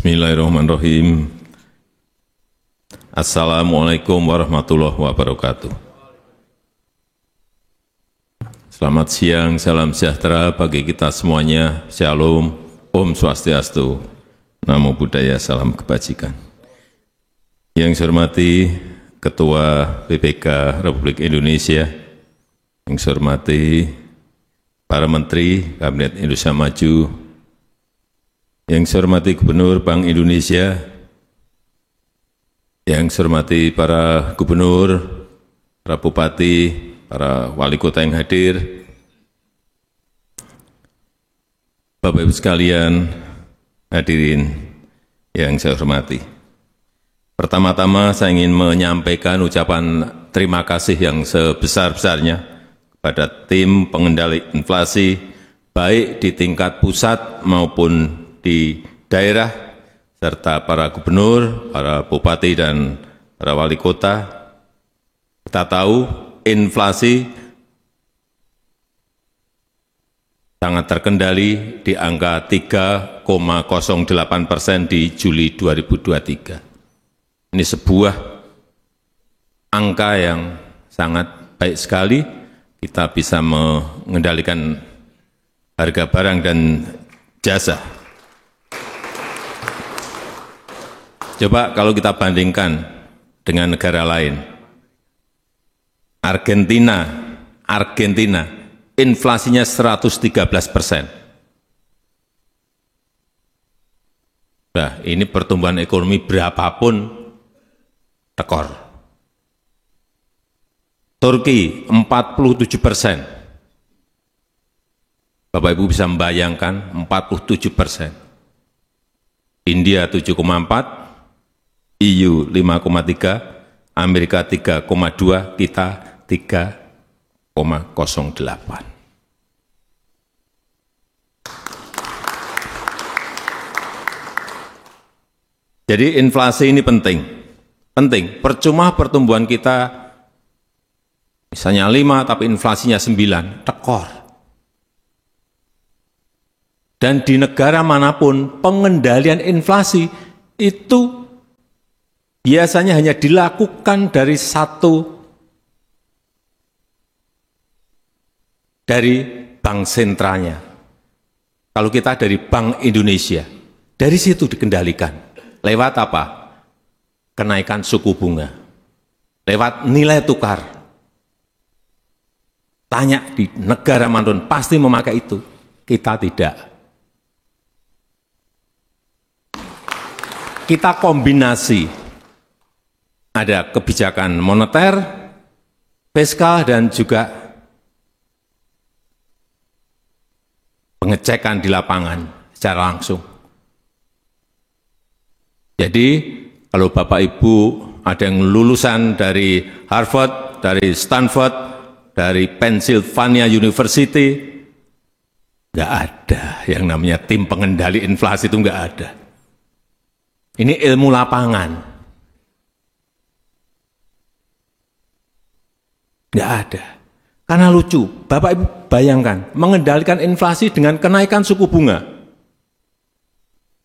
Bismillahirrahmanirrahim. Assalamualaikum warahmatullahi wabarakatuh. Selamat siang, salam sejahtera bagi kita semuanya. Shalom, Om Swastiastu, Namo Buddhaya, salam kebajikan. Yang saya hormati Ketua BPK Republik Indonesia, yang saya hormati para Menteri Kabinet Indonesia Maju, yang saya hormati Gubernur Bank Indonesia, yang saya hormati para gubernur, para bupati, para wali kota yang hadir, Bapak Ibu sekalian, hadirin yang saya hormati. Pertama-tama saya ingin menyampaikan ucapan terima kasih yang sebesar-besarnya kepada tim pengendali inflasi, baik di tingkat pusat maupun di daerah, serta para gubernur, para bupati, dan para wali kota. Kita tahu inflasi sangat terkendali di angka 3,08% di Juli 2023. Ini sebuah angka yang sangat baik sekali. Kita bisa mengendalikan harga barang dan jasa. Coba kalau kita bandingkan dengan negara lain, Argentina, inflasinya 113%. Nah, ini pertumbuhan ekonomi berapapun tekor. Turki 47%. Bapak Ibu bisa membayangkan 47%. India 7,4%. EU 5,3, Amerika 3,2, kita 3,08. Jadi inflasi ini penting. Percuma pertumbuhan kita misalnya 5 tapi inflasinya 9, tekor. Dan di negara manapun pengendalian inflasi itu biasanya hanya dilakukan dari bank sentralnya. Kalau kita dari Bank Indonesia, dari situ dikendalikan. Lewat apa? Kenaikan suku bunga. Lewat nilai tukar. Tanya di negara manapun, pasti memakai itu. Kita tidak. Kita kombinasi. Ada kebijakan moneter, fiskal, dan juga pengecekan di lapangan secara langsung. Jadi, kalau Bapak Ibu ada yang lulusan dari Harvard, dari Stanford, dari Pennsylvania University, nggak ada yang namanya tim pengendali inflasi, itu nggak ada. Ini ilmu lapangan. Nggak ada. Karena lucu, Bapak Ibu bayangkan, mengendalikan inflasi dengan kenaikan suku bunga.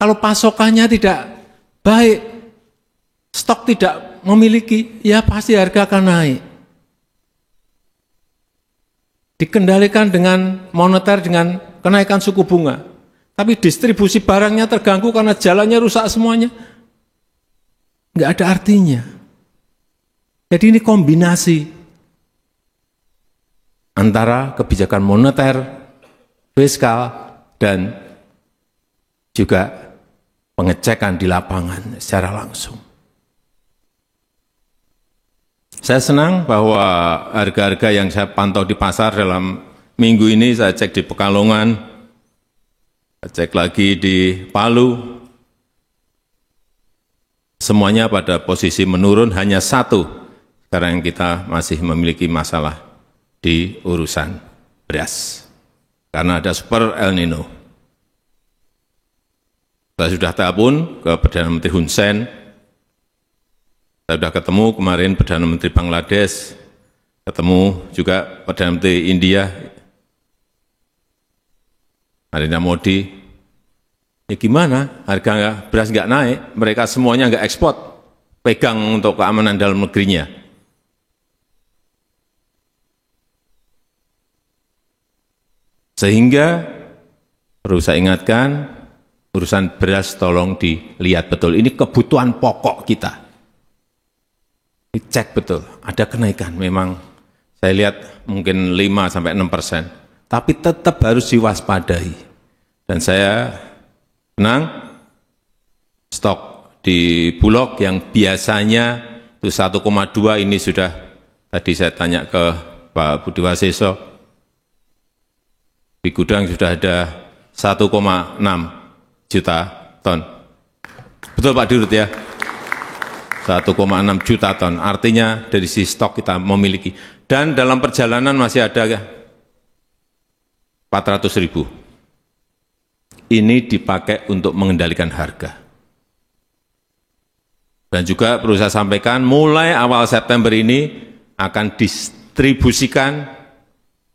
Kalau pasokannya tidak baik, stok tidak memiliki, ya pasti harga akan naik. Dikendalikan dengan moneter, dengan kenaikan suku bunga. Tapi distribusi barangnya terganggu karena jalannya rusak semuanya. Nggak ada artinya. Jadi ini kombinasi antara kebijakan moneter, fiskal, dan juga pengecekan di lapangan secara langsung. Saya senang bahwa harga-harga yang saya pantau di pasar dalam minggu ini, saya cek di Pekalongan, saya cek lagi di Palu, semuanya pada posisi menurun, hanya satu sekarang yang kita masih memiliki masalah di urusan beras, karena ada super El Nino. Saya sudah telepon ke Perdana Menteri Hun Sen, saya sudah ketemu kemarin Perdana Menteri Bangladesh, ketemu juga Perdana Menteri India, Narendra Modi, Ya gimana, harga beras nggak naik, mereka semuanya nggak ekspor, pegang untuk keamanan dalam negerinya. Sehingga perlu saya ingatkan, urusan beras tolong dilihat betul. Ini kebutuhan pokok kita. Dicek betul, ada kenaikan memang. Saya lihat mungkin 5-6%, tapi tetap harus diwaspadai. Dan saya senang stok di Bulog yang biasanya itu 1,2 ini sudah, tadi saya tanya ke Pak Budi Waseso, di gudang sudah ada 1,6 juta ton. Betul Pak Dirut ya? 1,6 juta ton, artinya dari sisi stok kita memiliki. Dan dalam perjalanan masih ada 400.000. Ini dipakai untuk mengendalikan harga. Dan juga perlu saya sampaikan, mulai awal September ini akan distribusikan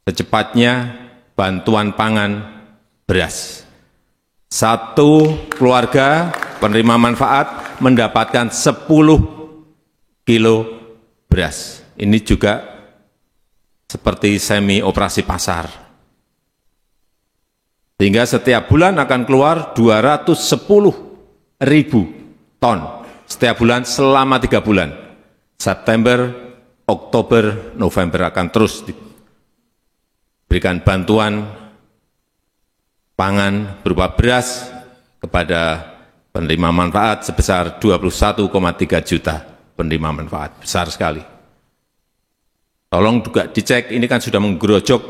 secepatnya bantuan pangan beras. Satu keluarga penerima manfaat mendapatkan 10 kilo beras. Ini juga seperti semi operasi pasar. Sehingga setiap bulan akan keluar 210.000 ton. Setiap bulan selama 3 bulan. September, Oktober, November akan terus diberikan bantuan pangan berupa beras kepada penerima manfaat sebesar 21,3 juta penerima manfaat. Besar sekali. Tolong juga dicek, ini kan sudah menggerojok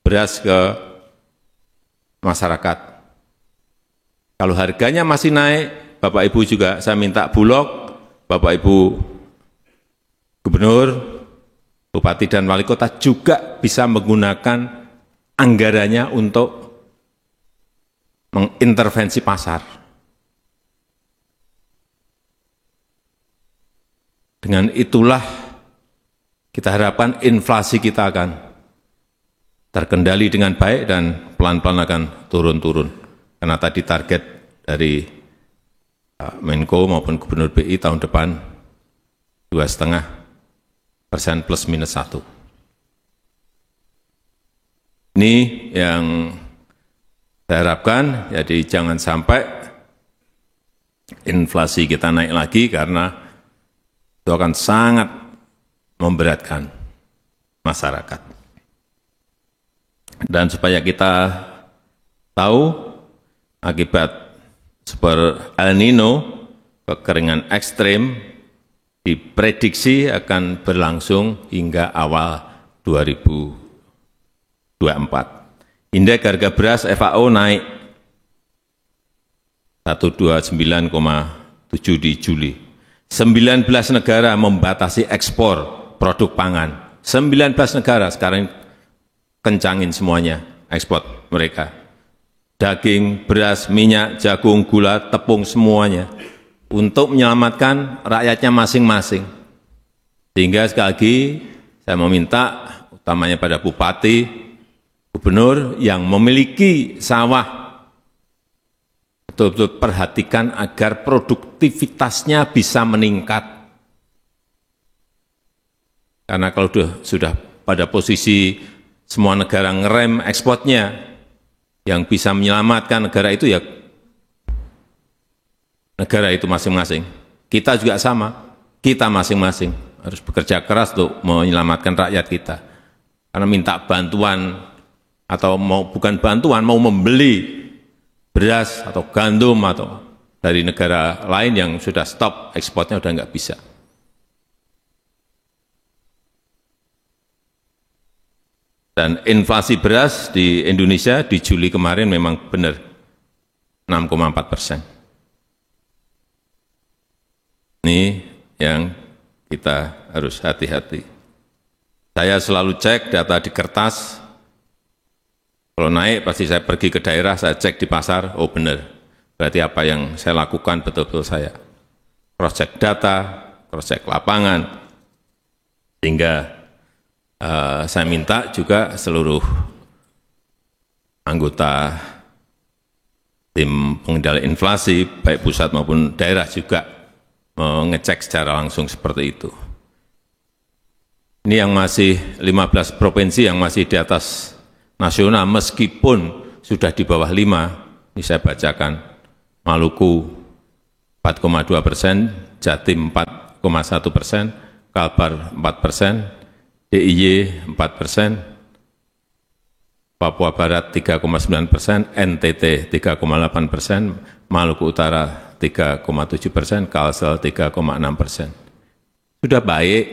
beras ke masyarakat. Kalau harganya masih naik, Bapak Ibu juga saya minta Bulog, Bapak Ibu Gubernur, Bupati dan Wali Kota juga bisa menggunakan anggarannya untuk mengintervensi pasar. Dengan itulah kita harapkan inflasi kita akan terkendali dengan baik dan pelan-pelan akan turun-turun. Karena tadi target dari Menko maupun Gubernur BI tahun depan 2,5% plus minus 1. Ini yang saya harapkan, jadi jangan sampai inflasi kita naik lagi karena itu akan sangat memberatkan masyarakat. Dan supaya kita tahu akibat super El Nino, kekeringan ekstrim diprediksi akan berlangsung hingga awal 2024. Indeks harga beras FAO naik 129,7 di Juli. 19 negara membatasi ekspor produk pangan. 19 negara sekarang kencangin semuanya ekspor mereka. Daging, beras, minyak, jagung, gula, tepung, semuanya. Untuk menyelamatkan rakyatnya masing-masing. Sehingga sekali lagi saya meminta, utamanya pada Bupati, Gubernur yang memiliki sawah, betul-betul perhatikan agar produktivitasnya bisa meningkat. Karena kalau sudah pada posisi semua negara ngerem ekspornya, yang bisa menyelamatkan negara itu ya negara itu masing-masing. Kita juga sama, kita masing-masing harus bekerja keras untuk menyelamatkan rakyat kita. Karena minta bantuan atau bukan bantuan, mau membeli beras atau gandum atau dari negara lain yang sudah stop ekspornya udah nggak bisa. Dan inflasi beras di Indonesia di Juli kemarin memang benar 6,4%. Ini yang kita harus hati-hati. Saya selalu cek data di kertas. Kalau naik pasti saya pergi ke daerah, saya cek di pasar, oh benar. Berarti apa yang saya lakukan betul-betul saya cross check data, cross check lapangan, sehingga saya minta juga seluruh anggota tim pengendali inflasi, baik pusat maupun daerah juga mengecek secara langsung seperti itu. Ini yang masih 15 provinsi yang masih di atas nasional, meskipun sudah di bawah 5, ini saya bacakan, Maluku 4,2%, Jatim 4,1%, Kalbar 4%, DIY 4%, Papua Barat 3,9%, NTT 3,8%, Maluku Utara 3,7%, Kalsel 3,6%. Sudah baik,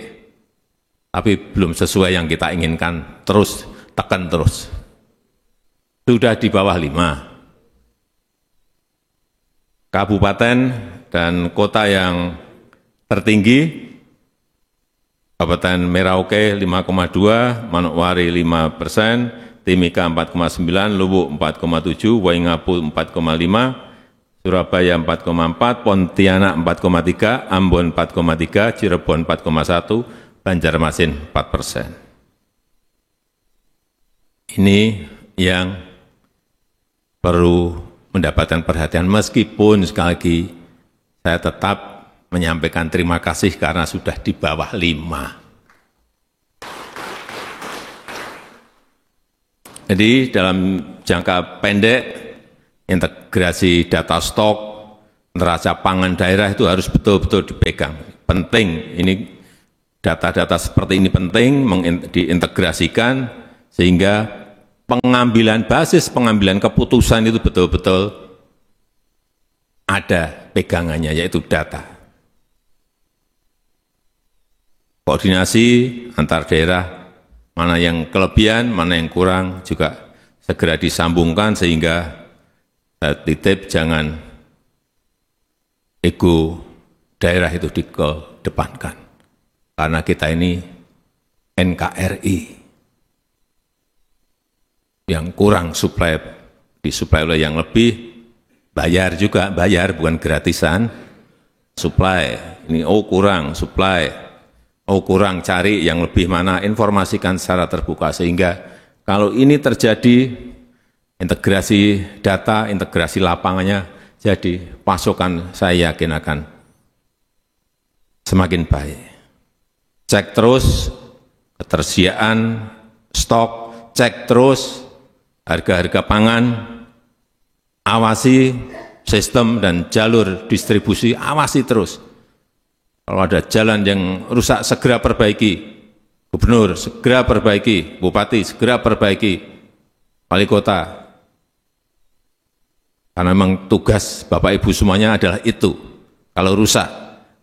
tapi belum sesuai yang kita inginkan, terus tekan terus. Sudah di bawah 5. Kabupaten dan kota yang tertinggi, Kabupaten Merauke 5,2, Manokwari 5%, Timika 4,9, Luwu 4,7, Waingapu 4,5, Surabaya 4,4, Pontianak 4,3, Ambon 4,3, Cirebon 4,1, Banjarmasin 4%. Ini yang perlu mendapatkan perhatian, meskipun sekali lagi saya tetap menyampaikan terima kasih karena sudah di bawah 5. Jadi dalam jangka pendek, integrasi data stok, neraca pangan daerah itu harus betul-betul dipegang. Penting, ini data-data seperti ini penting diintegrasikan sehingga basis pengambilan keputusan itu betul-betul ada pegangannya, yaitu data. Koordinasi antar daerah, mana yang kelebihan, mana yang kurang, juga segera disambungkan sehingga titip jangan ego daerah itu dikedepankan. Karena kita ini NKRI yang kurang disuplai oleh yang lebih, bayar juga, bayar bukan gratisan, supply, ini kurang, supply. Kurang, cari yang lebih mana, informasikan secara terbuka, sehingga kalau ini terjadi, integrasi data, integrasi lapangannya, jadi pasokan saya yakin akan semakin baik. Cek terus ketersediaan stok, cek terus harga-harga pangan, awasi sistem dan jalur distribusi, awasi terus. Kalau ada jalan yang rusak, segera perbaiki. Gubernur, segera perbaiki. Bupati, segera perbaiki. Wali kota. Karena memang tugas Bapak Ibu semuanya adalah itu. Kalau rusak,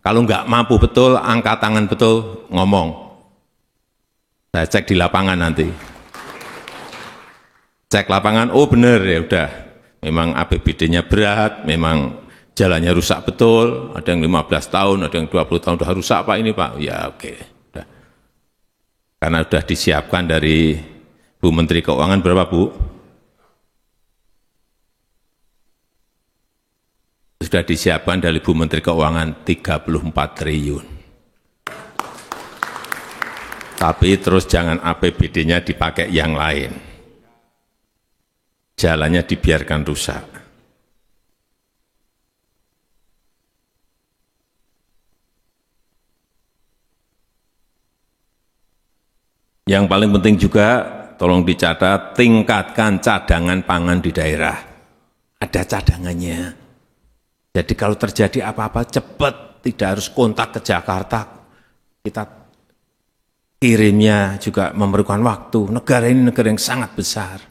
kalau nggak mampu betul, angkat tangan betul, ngomong. Saya cek di lapangan nanti. Cek lapangan, oh benar, ya udah. Memang APBD-nya berat, memang jalannya rusak betul, ada yang 15 tahun, ada yang 20 tahun, sudah rusak Pak ini Pak. Ya oke. Udah. Karena sudah disiapkan dari Bu Menteri Keuangan berapa Bu? Sudah disiapkan dari Bu Menteri Keuangan 34 triliun. Tapi terus jangan APBD-nya dipakai yang lain. Jalannya dibiarkan rusak. Yang paling penting juga, tolong dicatat, tingkatkan cadangan pangan di daerah. Ada cadangannya. Jadi kalau terjadi apa-apa cepat, tidak harus kontak ke Jakarta. Kita kirimnya juga memerlukan waktu. Negara ini negara yang sangat besar.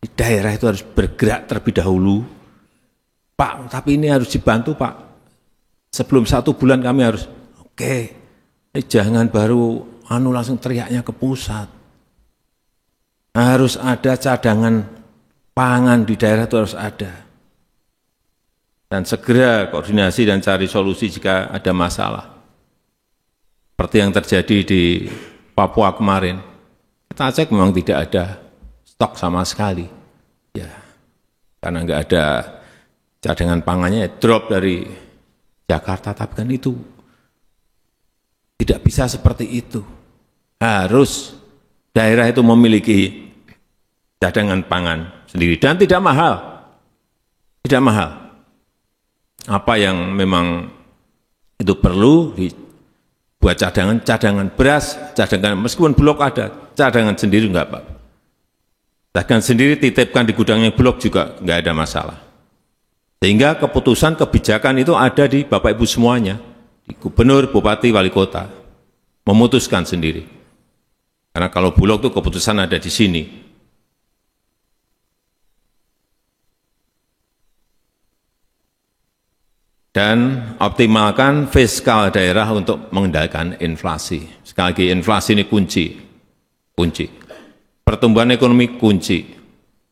Di daerah itu harus bergerak terlebih dahulu. Pak, tapi ini harus dibantu Pak. Sebelum 1 bulan kami harus, oke, jangan baru langsung teriaknya ke pusat. Harus ada cadangan pangan di daerah, itu harus ada. Dan segera koordinasi dan cari solusi jika ada masalah. Seperti yang terjadi di Papua kemarin. Kita cek memang tidak ada stok sama sekali. Ya, karena nggak ada cadangan pangannya, drop dari Jakarta. Tapi kan itu tidak bisa seperti itu. Harus daerah itu memiliki cadangan pangan sendiri dan tidak mahal. tidak mahal. Apa yang memang itu perlu buat cadangan beras, cadangan meskipun Bulog ada, cadangan sendiri enggak apa-apa. Cadangan sendiri titipkan di gudangnya Bulog juga enggak ada masalah. Sehingga keputusan kebijakan itu ada di Bapak Ibu semuanya, di Gubernur, Bupati, Wali Kota, memutuskan sendiri. Karena kalau Bulog itu keputusan ada di sini. Dan optimalkan fiskal daerah untuk mengendalikan inflasi. Sekali lagi, inflasi ini kunci. Pertumbuhan ekonomi kunci.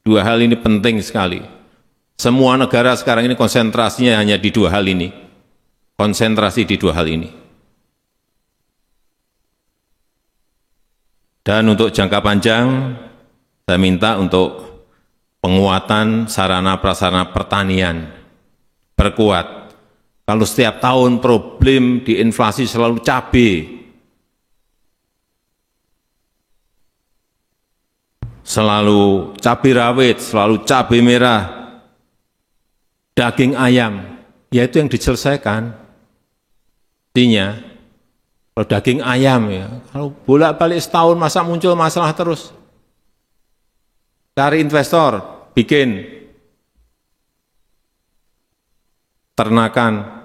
Dua hal ini penting sekali. Semua negara sekarang ini konsentrasinya hanya di dua hal ini. Konsentrasi di dua hal ini. Dan untuk jangka panjang, saya minta untuk penguatan sarana-prasarana pertanian. Perkuat. Kalau setiap tahun problem di inflasi selalu cabai, selalu cabai rawit, selalu cabai merah, daging ayam, ya itu yang diselesaikan. Artinya, kalau daging ayam ya, kalau bolak-balik setahun masa muncul masalah terus. Cari investor, bikin ternakan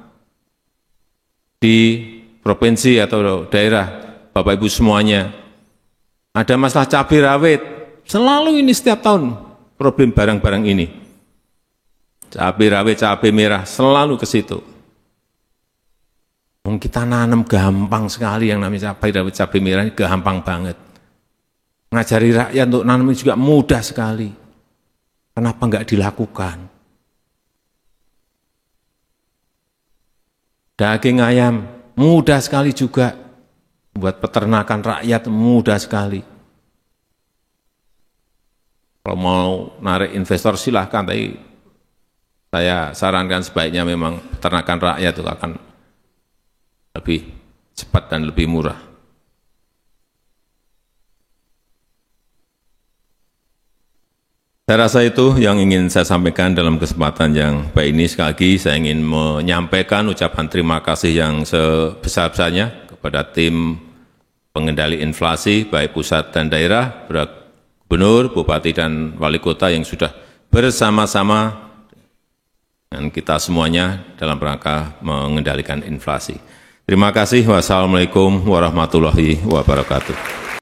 di provinsi atau daerah, Bapak Ibu semuanya, ada masalah cabai rawit, selalu ini setiap tahun problem barang-barang ini. Cabai rawit, cabai merah, selalu ke situ. Kita nanam gampang sekali yang namanya cabai rawit, cabai merah ini gampang banget. Ngajari rakyat untuk nanam juga mudah sekali. Kenapa enggak dilakukan? Daging ayam mudah sekali juga, buat peternakan rakyat mudah sekali. Kalau mau narik investor silahkan, tapi saya sarankan sebaiknya memang peternakan rakyat itu akan lebih cepat dan lebih murah. Saya rasa itu yang ingin saya sampaikan dalam kesempatan yang baik ini. Sekali lagi saya ingin menyampaikan ucapan terima kasih yang sebesar-besarnya kepada tim pengendali inflasi, baik pusat dan daerah, Gubernur, Bupati, dan Wali Kota yang sudah bersama-sama dengan kita semuanya dalam rangka mengendalikan inflasi. Terima kasih. Wassalamualaikum warahmatullahi wabarakatuh.